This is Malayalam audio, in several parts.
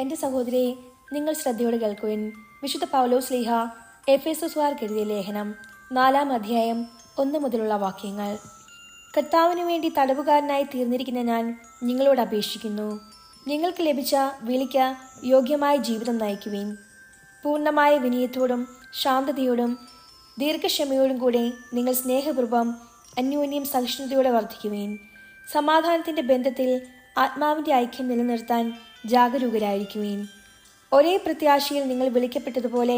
എൻ്റെ സഹോദരി, നിങ്ങൾ ശ്രദ്ധയോടെ കേൾക്കുവിൻ. വിശുദ്ധ പൗലോസ് ശ്ലീഹ എഫേസുസുകാർക്ക് എഴുതിയ ലേഖനം 4-ാം അധ്യായം 1 മുതലുള്ള വാക്യങ്ങൾ. കർത്താവിനു വേണ്ടി തടവുകാരനായി തീർന്നിരിക്കുന്ന ഞാൻ നിങ്ങളോട് അപേക്ഷിക്കുന്നു. നിങ്ങൾക്ക് ലഭിച്ച വിളിക്ക് യോഗ്യമായ ജീവിതം നയിക്കുവിൻ. പൂർണ്ണമായ വിനയത്തോടും ശാന്തതയോടും ദീർഘക്ഷമയോടും കൂടെ നിങ്ങൾ സ്നേഹപൂർവ്വം അന്യോന്യം സഹിഷ്ണുതയോടെ വർദ്ധിക്കുവിൻ. സമാധാനത്തിൻ്റെ ബന്ധത്തിൽ ആത്മാവിൻ്റെ ഐക്യം നിലനിർത്താൻ ജാഗരൂകരായിരിക്കുവിൻ. ഒരേ പ്രത്യാശയിൽ നിങ്ങൾ വിളിക്കപ്പെട്ടതുപോലെ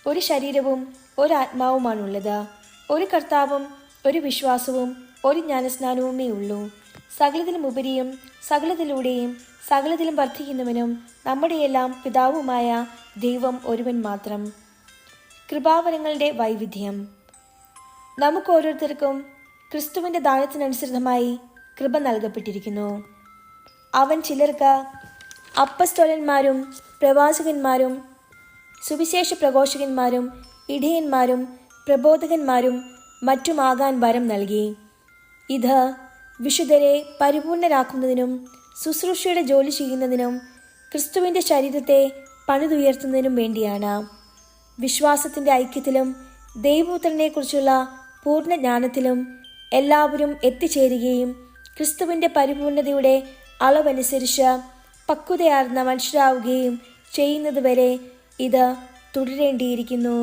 ഒരു ശരീരവും ഒരു ആത്മാവുമാണുള്ളത്. ഒരു കർത്താവും ഒരു വിശ്വാസവും ഒരു ജ്ഞാനസ്നാനവുമേ ഉള്ളൂ. സകലത്തിലും ഉപരിയും സകലത്തിലൂടെയും സകലത്തിലും വർദ്ധിക്കുന്നവനും നമ്മുടെയെല്ലാം പിതാവുമായ ദൈവം ഒരുവൻ മാത്രം. കൃപാവരങ്ങളുടെ വൈവിധ്യം. നമുക്ക് ഓരോരുത്തർക്കും ക്രിസ്തുവിൻ്റെ ദാനത്തിനനുസൃതമായി കൃപ നൽകപ്പെട്ടിരിക്കുന്നു. അവൻ ചിലർക്ക് അപ്പസ്തോലന്മാരും പ്രവാചകന്മാരും സുവിശേഷ പ്രഘോഷകന്മാരും ഇടയന്മാരും പ്രബോധകന്മാരും മറ്റുമാകാൻ വരം നൽകി. ഇത് വിശുദ്ധരെ പരിപൂർണരാക്കുന്നതിനും ശുശ്രൂഷയുടെ ജോലി ചെയ്യുന്നതിനും ക്രിസ്തുവിൻ്റെ ശരീരത്തെ പണിതുയർത്തുന്നതിനും വേണ്ടിയാണ്. വിശ്വാസത്തിൻ്റെ ഐക്യത്തിലും ദൈവപുത്രനെക്കുറിച്ചുള്ള പൂർണ്ണ ജ്ഞാനത്തിലും എല്ലാവരും എത്തിച്ചേരുകയും ക്രിസ്തുവിൻ്റെ പരിപൂർണതയുടെ അളവനുസരിച്ച് പക്വതയാർന്ന മനുഷ്യരാവുകയും ചെയ്യുന്നതുവരെ ഇത് തുടരേണ്ടിയിരിക്കുന്നു.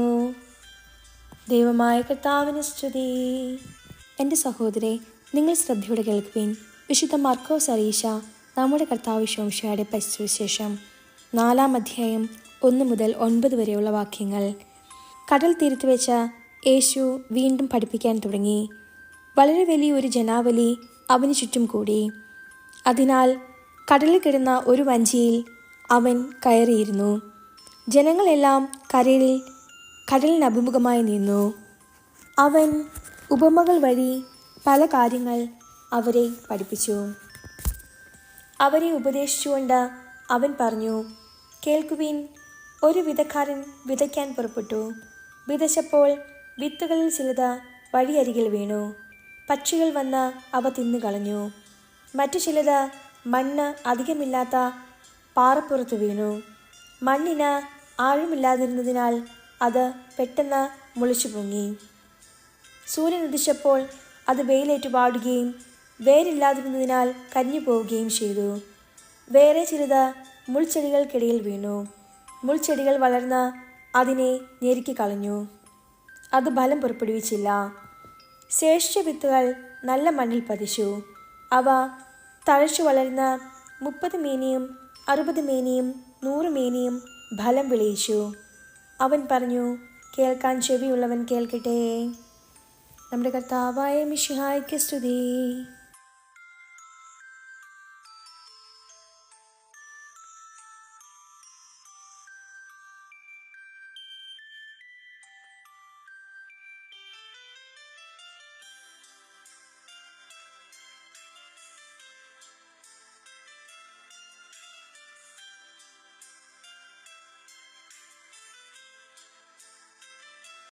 ദൈവമായ കർത്താവിന് സ്തുതി. എൻ്റെ സഹോദരെ, നിങ്ങൾ ശ്രദ്ധയോടെ കേൾക്കുവിൻ. വിശുദ്ധ മർക്കോസ് അറിയിച്ച നമ്മുടെ കർത്താവ് ശംശയുടെ സുവിശേഷം 4-ാം അധ്യായം 1 മുതൽ 9 വരെയുള്ള വാക്യങ്ങൾ. കടൽ തീരത്ത് വെച്ച് യേശു വീണ്ടും പഠിപ്പിക്കാൻ തുടങ്ങി. വളരെ വലിയൊരു ജനാവലി അവന് ചുറ്റും കൂടി. അതിനാൽ കടലിൽ കിടന്ന ഒരു വഞ്ചിയിൽ അവൻ കയറിയിരുന്നു. ജനങ്ങളെല്ലാം കടലിന് അഭിമുഖമായി നിന്നു. അവൻ ഉപമകൾ വഴി പല കാര്യങ്ങൾ അവരെ പഠിപ്പിച്ചു. അവരെ ഉപദേശിച്ചുകൊണ്ട് അവൻ പറഞ്ഞു, കേൾക്കുവിൻ. ഒരു വിതക്കാരൻ വിതയ്ക്കാൻ പുറപ്പെട്ടു. വിതച്ചപ്പോൾ വിത്തുകളിൽ ചിലത് വഴിയരികിൽ വീണു. പക്ഷികൾ വന്ന് അവ തിന്നുകളഞ്ഞു. മറ്റു ചിലത് മണ്ണ് അധികമില്ലാത്ത പാറപ്പുറത്ത് വീണു. മണ്ണിന് ആഴമില്ലാതിരുന്നതിനാൽ അത് പെട്ടെന്ന് മുളച്ചു പൊങ്ങി. സൂര്യൻ ഉദിച്ചപ്പോൾ അത് വെയിലേറ്റു വാടുകയും വേരില്ലാതിരുന്നതിനാൽ കരിഞ്ഞു പോവുകയും ചെയ്തു. വേറെ ചിലത് മുൾച്ചെടികൾക്കിടയിൽ വീണു. മുൾച്ചെടികൾ വളർന്ന് അതിനെ ഞെരുക്കി കളഞ്ഞു. അത് ഫലം പുറപ്പെടുവിച്ചില്ല. ശേഷിച്ച വിത്തുകൾ നല്ല മണ്ണിൽ പതിച്ചു. അവ തഴച്ചു വളർന്ന് 30 മേനിയും 60 മേനിയും 100 മേനിയും ഫലം വിളയിച്ചു. അവൻ പറഞ്ഞു, കേൾക്കാൻ ചെവിയുള്ളവൻ കേൾക്കട്ടെ. നമ്മുടെ കർത്താവായ മിശിഹായ്ക്ക് സ്തുതി.